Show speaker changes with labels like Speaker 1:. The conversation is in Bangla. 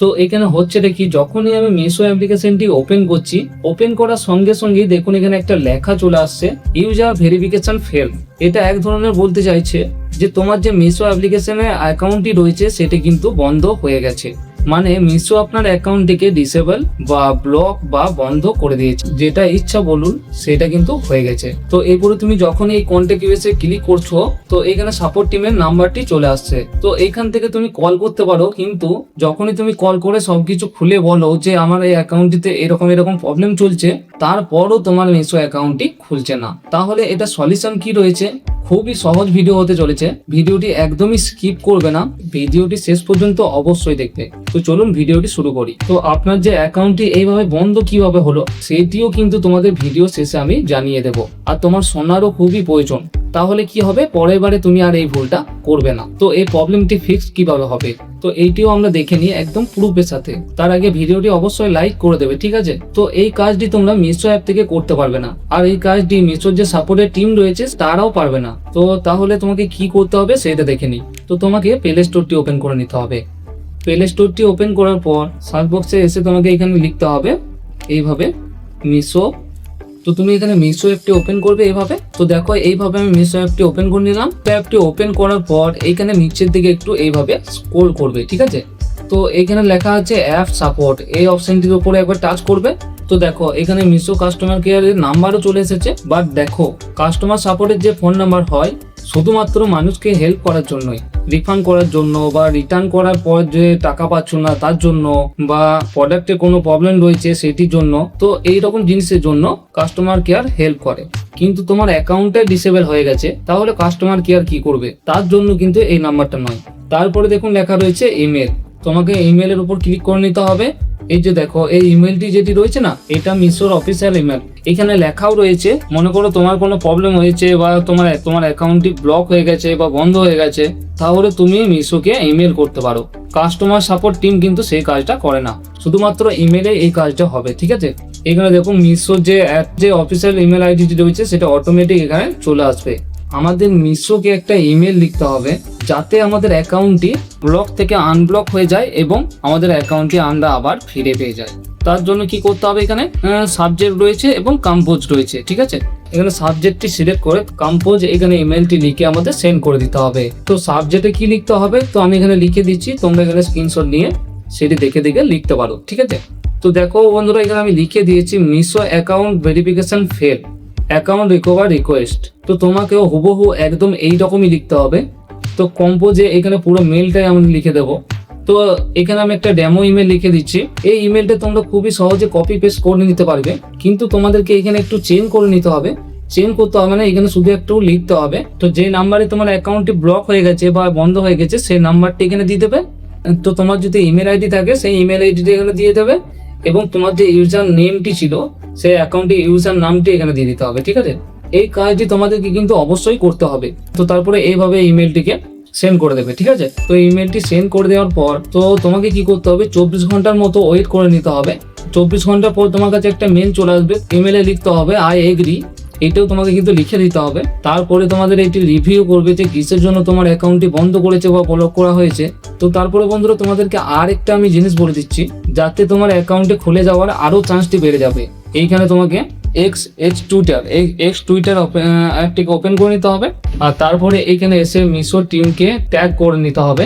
Speaker 1: তো এখানে হচ্ছে দেখি যখনই আমি মিশো অ্যাপ্লিকেশনটি ওপেন করছি, ওপেন করার সঙ্গে সঙ্গেই দেখুন এখানে একটা লেখা চলে আসছে ইউজার ভেরিফিকেশন ফেল। এটা এক ধরনের বলতে চাইছে যে তোমার যে মিশো অ্যাপ্লিকেশনে অ্যাকাউন্টটি রয়েছে সেটি কিন্তু বন্ধ হয়ে গেছে। মানে মিশো আপনার অ্যাকাউন্টটিকে ডিসেবল বা ব্লক বা বন্ধ করে দিয়েছে, যেটা ইচ্ছা বলুন সেটা কিন্তু হয়ে গেছে। তো এরপরে তুমি যখন এই কন্ট্যাক্ট ইউএসএ ক্লিক করছো তো এখানে সাপোর্ট টিমের নাম্বারটি চলে আসছে। তো এখান থেকে তুমি কল করতে পারো, কিন্তু যখনই তুমি কল করে সবকিছু খুলে বলো যে আমার এই অ্যাকাউন্টটিতে এরকম এরকম প্রবলেম চলছে, তারপরও তোমার মিশো অ্যাকাউন্টটি খুলছে না, তাহলে এটা সলিউশন কি রয়েছে? খুবই সহজ ভিডিও হতে চলেছে, ভিডিওটি একদমই স্কিপ করবে না, ভিডিওটি শেষ পর্যন্ত অবশ্যই দেখবে। তো চলুন ভিডিওটি শুরু করি। তো আপনার যে অ্যাকাউন্টটি এইভাবে বন্ধ কিভাবে হলো সেটিও কিন্তু তোমাদের ভিডিও শেষে আমি জানিয়ে দেব, আর তোমার শোনারও খুবই প্রয়োজন। তাহলে কি হবে, পরের বারে তুমি আর এই ভুলটা করবে না। তো এই প্রবলেমটি ফিক্স কিভাবে হবে তো এইটিও আমরা দেখে নিই একদম প্রুফের সাথে। তার আগে ভিডিওটি অবশ্যই লাইক করে দেবে, ঠিক আছে? তো এই কাজটি তোমরা মিশো অ্যাপ থেকে করতে পারবে না, আর এই কাজটি মিশোর যে সাপোর্টের টিম রয়েছে তারাও পারবে না। তো তাহলে তোমাকে কি করতে হবে সেটা দেখে নিই। তো তোমাকে প্লে স্টোরটি ওপেন করে নিতে হবে। প্লে স্টোরটি ওপেন করার পর সার্চ বক্সে এসে তোমাকে এখানে লিখতে হবে এইভাবে মিশো। তো তুমি এখানে মিশো অ্যাপটি ওপেন করবে এইভাবে। তো দেখো এইভাবে আমি মিশো অ্যাপটি ওপেন করে নিলাম। অ্যাপটি ওপেন করার পর এইখানে নিচের দিকে একটু এইভাবে স্ক্রল করবে, ঠিক আছে? তো এখানে লেখা আছে অ্যাপ সাপোর্ট, এই অপশনটির উপরে একবার টাচ করবে। তো দেখো এখানে মিশো কাস্টমার কেয়ারের নাম্বারও চলে এসেছে, বাট দেখো কাস্টমার সাপোর্টের যে ফোন নাম্বার হয় শুধুমাত্র মানুষকে হেল্প করার জন্যই, রিফান্ড করার জন্য বা রিটার্ন করার পর যে টাকা পাচ্ছ না তার জন্য, বা প্রোডাক্টে কোনো প্রবলেম রয়েছে সেটির জন্য। তো এই রকম জিনিসের জন্য কাস্টমার কেয়ার হেল্প করে। কিন্তু তোমার অ্যাকাউন্টে ডিসেবল হয়ে গেছে, তাহলে কাস্টমার কেয়ার কি করবে? তার জন্য কিন্তু এই নাম্বারটা নয়। তারপরে দেখুন লেখা রয়েছে ইমেল, তোমাকে ইমেলের উপর ক্লিক করে নিতে হবে। এই যে দেখো এই ইমেলটি যেটি রয়েছে না, এটা মিশোর অফিসিয়াল ইমেল। এখানে লেখাও রয়েছে, মনে করো তোমার কোনো প্রবলেম হয়েছে বা তোমার অ্যাকাউন্টটি ব্লক হয়ে গেছে বা বন্ধ হয়ে গেছে, তাহলে তুমি মিশোকে ইমেল করতে পারো। কাস্টমার সাপোর্ট টিম কিন্তু সেই কাজটা করে না, শুধুমাত্র ইমেলে এই কাজটা হবে, ঠিক আছে? এখানে দেখুন মিশোর যে অফিসিয়াল ইমেল আইডিটি রয়েছে সেটা অটোমেটিক এখানে চলে আসবে। আমাদের মিশোকে একটা ইমেল লিখতে হবে যাতে আমাদের অ্যাকাউন্টটি ব্লক থেকে আনব্লক হয়ে যায় এবং আমাদের অ্যাকাউন্টটি আমরা আবার ফিরে পেয়ে যাই। তার জন্য কি করতে হবে, এখানে সাবজেক্ট রয়েছে এবং কম্পোজ রয়েছে, ঠিক আছে? এখানে সাবজেক্টটি সিলেক্ট করে কম্পোজ এখানে ইমেলটি লিখে আমাদের সেন্ড করে দিতে হবে। তো সাবজেক্টে কি লিখতে হবে তো আমি এখানে লিখে দিচ্ছি, তোমরা এখানে স্ক্রিনশট নিয়ে সেটি দেখে দেখে লিখতে পারো, ঠিক আছে? তো দেখো বন্ধুরা এখানে আমি লিখে দিয়েছি Meesho account verification fail, account recover request. তো তোমাকেও হুবহু একদম এইরকমই লিখতে হবে। তো কম্পোজে এখানে পুরো মেলটাই আমি লিখে দেবো। তো এখানে আমি একটা ডেমো ইমেল লিখে দিচ্ছি। এই ইমেলটা তোমরা খুবই সহজে কপি পেস্ট করে নিতে পারবে, কিন্তু তোমাদেরকে এখানে একটু চেঞ্জ করে নিতে হবে। চেঞ্জ করতে হবে না, এখানে শুধু একটু লিখতে হবে। তো যে নাম্বারে তোমার অ্যাকাউন্টটি ব্লক হয়ে গেছে বা বন্ধ হয়ে গেছে সেই নাম্বারটি এখানে দিয়ে দেবে। তো তোমার যদি ইমেল আইডি থাকে সেই ইমেল আইডিটা এখানে দিয়ে দেবে, এবং তোমার যে ইউজার নেমটি ছিল সেই অ্যাকাউন্টে ইউজার নামটি এখানে দিয়ে দিতে হবে, ঠিক আছে? এই কাজটি তোমাদেরকে কিন্তু অবশ্যই করতে হবে। তো তারপরে এইভাবে ইমেলটিকে সেন্ড করে দেবে, ঠিক আছে? তো ইমেলটি সেন্ড করে দেওয়ার পর তো তোমাকে কি করতে হবে, 24 ঘন্টার মতো ওয়েট করে নিতে হবে। 24 ঘন্টা পর তোমার কাছে একটা মেল চলে আসবে, ইমেলে লিখতে হবে আই এগ্রি, এটাও তোমাকে কিন্তু লিখে দিতে হবে। তারপরে তোমাদের এটি রিভিউ করবে যে কিসের জন্য তোমার অ্যাকাউন্টটি বন্ধ করেছে বা ব্লক করা হয়েছে। তো তারপরে বন্ধুরা তোমাদেরকে আর একটা আমি জিনিস বলে দিচ্ছি, যাতে তোমার অ্যাকাউন্টে খুলে যাওয়ার আরো চান্সটি বেড়ে যাবে। এইখানে তোমাকে এক্স টুইটার অ্যাপটিকে ওপেন করে নিতে হবে, আর তারপরে এখানে এসে মিশো টিমকে ট্যাগ করে নিতে হবে।